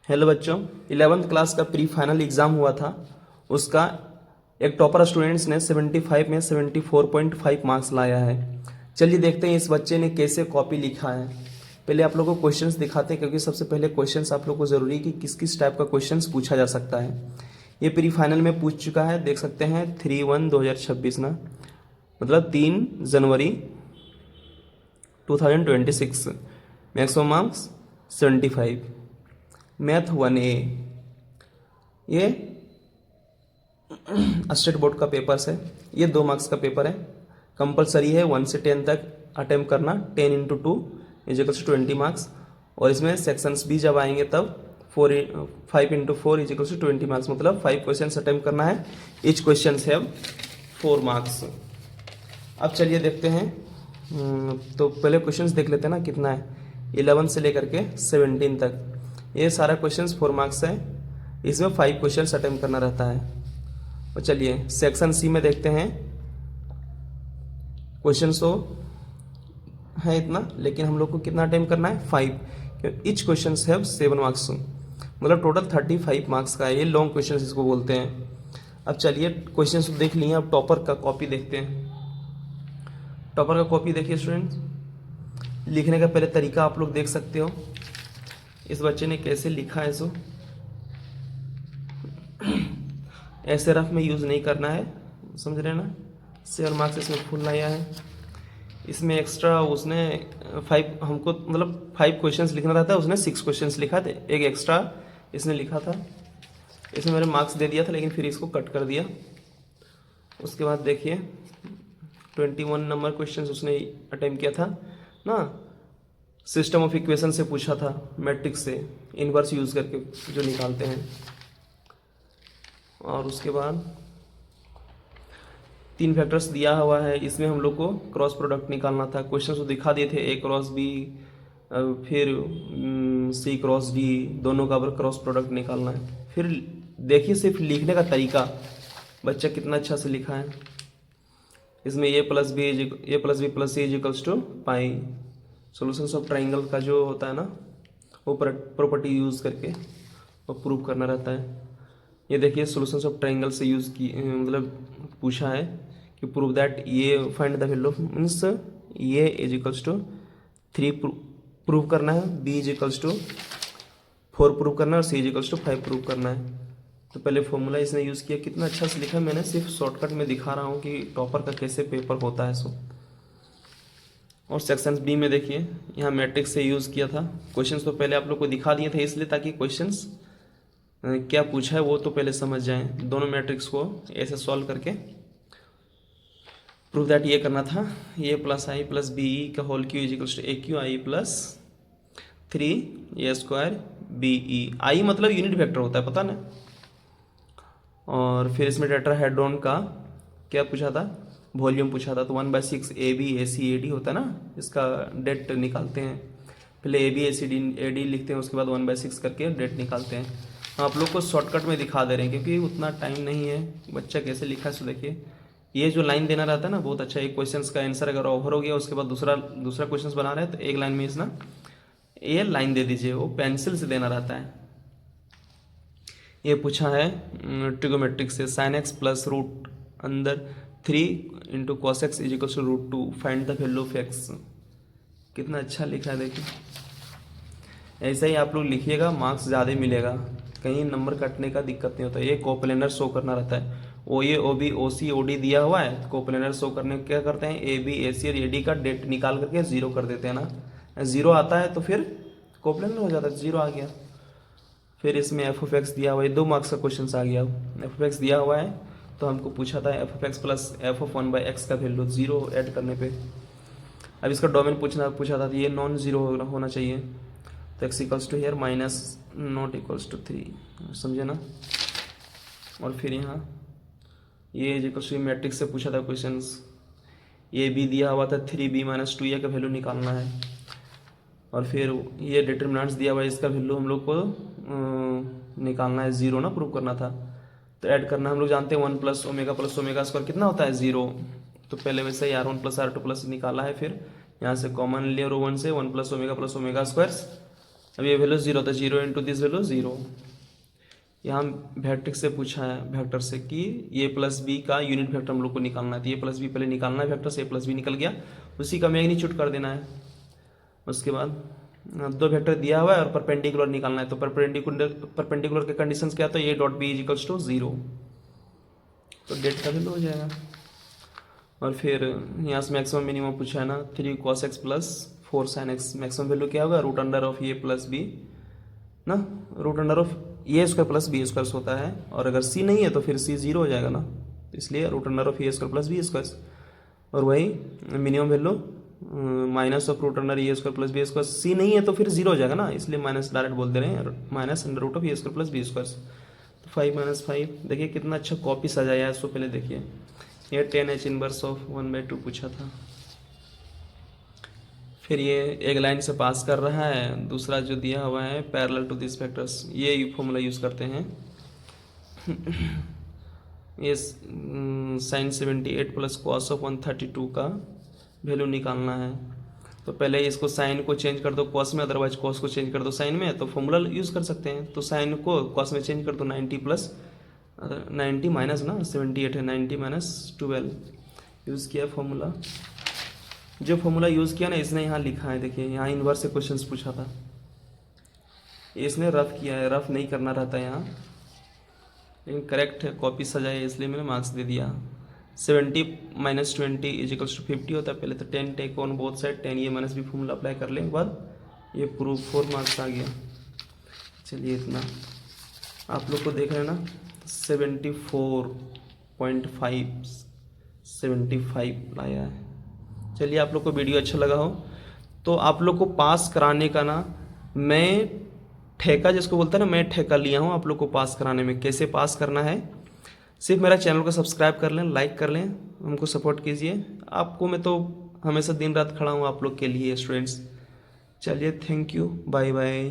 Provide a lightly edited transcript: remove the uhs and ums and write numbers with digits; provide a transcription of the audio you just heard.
Hello बच्चों, 11th class का pre final exam हुआ था। उसका एक टॉपर स्टूडेंट्स ने 75 में 74.5 मार्क्स लाया है। चलिए देखते हैं इस बच्चे ने कैसे कॉपी लिखा है। पहले आप लोगों को क्वेश्चंस दिखाते हैं, क्योंकि सबसे पहले क्वेश्चंस आप लोग को ज़रूरी कि किस किस टाइप का क्वेश्चंस पूछा जा सकता है। ये प्री फाइनल में पूछ चुका है, देख सकते हैं 3/1/2026 ना, मतलब 3 जनवरी 2026। Maximum marks 75। मैथ 1A, ये स्टेट बोर्ड का पेपर्स है। ये 2 मार्क्स का पेपर है, कंपलसरी है 1 से 10 तक अटेम्प्ट करना। 10 इंटू 2 इजिकल्स टू 20 मार्क्स। और इसमें सेक्शंस भी जब आएंगे तब 5 इंटू 4 इजिकल्स टू 20 मार्क्स, मतलब 5 क्वेश्चन अटेम्प्ट करना है। Each question have 4 marks. अब चलिए देखते हैं। तो पहले क्वेश्चंस देख लेते हैं ना, कितना है 11 से लेकर के 17 तक। ये सारा क्वेश्चंस 4 मार्क्स है। इसमें 5 क्वेश्चंस अटेम्प्ट करना रहता है। और चलिए सेक्शन सी में देखते हैं। क्वेश्चंस तो है इतना, लेकिन हम लोग को कितना अटेम्प्ट करना है 5। ईच क्वेश्चन हैव 7 मार्क्स, मतलब टोटल 35 मार्क्स का है। ये लॉन्ग क्वेश्चन इसको बोलते हैं। अब चलिए क्वेश्चंस देख लिए, अब टॉपर का कॉपी देखते हैं। टॉपर का कॉपी देखिए स्टूडेंट्स। लिखने का पहले तरीका आप लोग देख सकते हो, इस बच्चे ने कैसे लिखा है। सो ऐसे रफ में यूज़ नहीं करना है, समझ रहे हैं ना। 7 मार्क्स इसमें फुल लाया है। इसमें एक्स्ट्रा उसने 5, हमको मतलब 5 क्वेश्चंस लिखना रहता है, उसने 6 क्वेश्चंस लिखा थे। एक एक्स्ट्रा इसने लिखा था, इसमें मेरे मार्क्स दे दिया था, लेकिन फिर इसको कट कर दिया। उसके बाद देखिए 21 नंबर क्वेश्चंस उसने अटेम्प्ट किया था ना। सिस्टम ऑफ इक्वेशन से पूछा था, मैट्रिक्स से इनवर्स यूज़ करके जो निकालते हैं। और उसके बाद 3 फैक्टर्स दिया हुआ है, इसमें हम लोग को क्रॉस प्रोडक्ट निकालना था। क्वेश्चन तो दिखा दिए थे, A क्रॉस B, फिर C क्रॉस D, दोनों का क्रॉस प्रोडक्ट निकालना है। फिर देखिए सिर्फ लिखने का तरीका बच्चा कितना अच्छा से लिखा है। इसमें A plus B plus C equals to pi. Solutions of triangle का जो होता है ना, वो प्रॉपर्टी यूज़ करके वो प्रूव करना रहता है। ये देखिए सोल्यूशंस ऑफ ट्राइंगल से यूज़ की, मतलब पूछा है कि प्रूव दैट ये find the value of, means ये इजिकल्स टू 3 प्रूव करना है, B इजिकल्स टू 4 प्रूव करना है, और C इजिकल्स टू 5 प्रूव करना है। तो पहले फॉर्मूला इसने यूज़ किया, कितना अच्छा से लिखा है। मैंने सिर्फ शॉर्टकट में दिखा रहा हूँ कि टॉपर का कैसे पेपर होता है। सो और सेक्शन बी में देखिए, यहाँ मैट्रिक्स से यूज़ किया था। क्वेश्चंस तो पहले आप लोग को दिखा दिए थे, इसलिए ताकि क्वेश्चंस क्या पूछा है वो तो पहले समझ जाएं। दोनों मैट्रिक्स को ऐसे सॉल्व करके प्रूव दैट ये करना था, A plus I plus B E का whole Q equals to A Q I plus 3a² B E. I मतलब यूनिट वेक्टर होता है, पता ना। और फिर इसमें टेट्राहेड्रॉन का क्या पूछा था, वॉल्यूम पूछा था। तो 1/6 AB/AC/AD होता है ना, इसका डेट निकालते हैं। पहले AB/AC/AD लिखते हैं, उसके बाद 1/6 करके डेट निकालते हैं। आप लोग को शॉर्टकट में दिखा दे रहे हैं, क्योंकि उतना टाइम नहीं है। बच्चा कैसे लिखा है सो देखिए। ये जो लाइन देना रहता है ना, बहुत अच्छा। एक क्वेश्चन का आंसर अगर ओवर हो गया, उसके बाद दूसरा क्वेश्चन बना रहे हैं, तो एक लाइन में इसना ये लाइन दे दीजिए, वो पेंसिल से देना रहता है। ये पूछा है ट्रिगोमेट्रिक से, sin x प्लस रूट अंदर 3 into cos x equal to √2, find the value of x। कितना अच्छा लिखा है देखिए। ऐसा ही आप लोग लिखिएगा, मार्क्स ज़्यादा मिलेगा, कहीं नंबर कटने का दिक्कत नहीं होता। ये कोप्लेनर शो करना रहता है। OA OB OC OD दिया हुआ है, कोप्लेनर शो करने क्या करते हैं, AB AC और AD का डेट निकाल करके 0 कर देते हैं ना। 0 आता है तो फिर कोप्लेनर हो जाता है, 0 आ गया। फिर इसमें f(x) दिया हुआ है, 2 मार्क्स का क्वेश्चन आ गया। f(x) दिया हुआ है, तो हमको पूछा था f(x) प्लस f(1/x) का वैल्यू 0 ऐड करने पे। अब इसका डोमेन पूछा था, तो ये नॉन जीरो होना चाहिए। तो x equals to here minus not equals to 3, समझे ना। और फिर यहाँ ये इक्वल्स टू मैट्रिक्स से पूछा था क्वेश्चंस। ये भी दिया हुआ था 3b - 2a का वैल्यू निकालना है। और फिर ये डिटर्मिनेंट्स दिया हुआ है, इसका वैल्यू हम लोग को निकालना है, 0 ना प्रूव करना था। तो ऐड करना हम लोग जानते हैं 1 + ω+ω² कितना होता है 0। तो पहले वैसे ही R1 + R2 निकाला है। फिर यहाँ से कॉमन ले रो 1 से 1 + ω+ω², अब ये वैल्यू 0 था, 0 इंटू दिस वैल्यू 0। यहाँ वेक्टर से पूछा है, वेक्टर से कि ए प्लस बी का यूनिट वेक्टर हम लोग को निकालना है। तो ए प्लस बी पहले निकालना है वेक्टर से, ए प्लस बी निकल गया, उसी का मैग्नीट्यूड कर देना है। उसके बाद दो वेक्टर दिया हुआ है और परपेंडिकुलर निकालना है। तो परपेंडिकुलर के कंडीशंस क्या, तो A dot B is equals to 0, तो डेट का वैल्यू हो जाएगा। और फिर यहाँ से मैक्सिमम मिनिमम पूछा है ना, 3 cos x plus 4 sin x, maximum value क्या होगा, root under of A plus B ना, root under of A square plus B square होता है। और अगर सी नहीं है तो फिर सी 0 हो जाएगा ना, तो इसलिए root under of A square plus B square. और वही minimum value minus of root under A square plus B square, C नहीं है तो फिर 0 हो जाएगा ना, इसलिए माइनस डायरेक्ट बोल दे रहे हैं, minus under root of A square plus B square. तो 5 - 5, देखिए कितना अच्छा कॉपी सजाया है इसको। पहले देखिए ये 10h इनवर्स ऑफ 1/2 पूछा था। फिर ये एक लाइन से पास कर रहा है, दूसरा जो दिया हुआ है पैरेलल टू दिस फैक्टर्स, ये फॉर्मूला यूज़ करते हैं। ये sin 78 प्लस cos ऑफ 132 का वैल्यू निकालना है। तो पहले इसको साइन को चेंज कर दो cos में, अदरवाइज cos को चेंज कर दो साइन में, तो फॉर्मूला यूज़ कर सकते हैं। तो साइन को cos में चेंज कर दो, 90 प्लस 90 माइनस ना 78 है, 90 माइनस 12 यूज़ किया फॉर्मूला। जो फॉर्मूला यूज़ किया ना इसने यहाँ लिखा है, देखिए यहाँ इन्वर्स से क्वेश्चंस पूछा था, इसने रफ किया है, रफ नहीं करना रहता है यहाँ, लेकिन करेक्ट है, कॉपी सजाए इसलिए मैंने मार्क्स दे दिया। 70 - 20 इज इक्वल्स टू 50 होता है। पहले तो 10 टेक ऑन बोथ साइड, 10 ये माइनस भी फॉर्मूला अप्लाई कर लेने के बाद ये प्रूफ 4 मार्क्स आ गया। चलिए इतना आप लोग को देख रहे हैं ना, 74.5 लाया है। चलिए आप लोग को वीडियो अच्छा लगा हो तो आप लोग को पास कराने का ना, मैं ठेका जिसको बोलता है ना, मैं ठेका लिया हूँ आप लोग को पास कराने में। कैसे पास करना है, सिर्फ मेरा चैनल को सब्सक्राइब कर लें, लाइक कर लें, हमको सपोर्ट कीजिए। आपको मैं तो हमेशा दिन रात खड़ा हूँ आप लोग के लिए स्टूडेंट्स। चलिए थैंक यू, बाय बाय।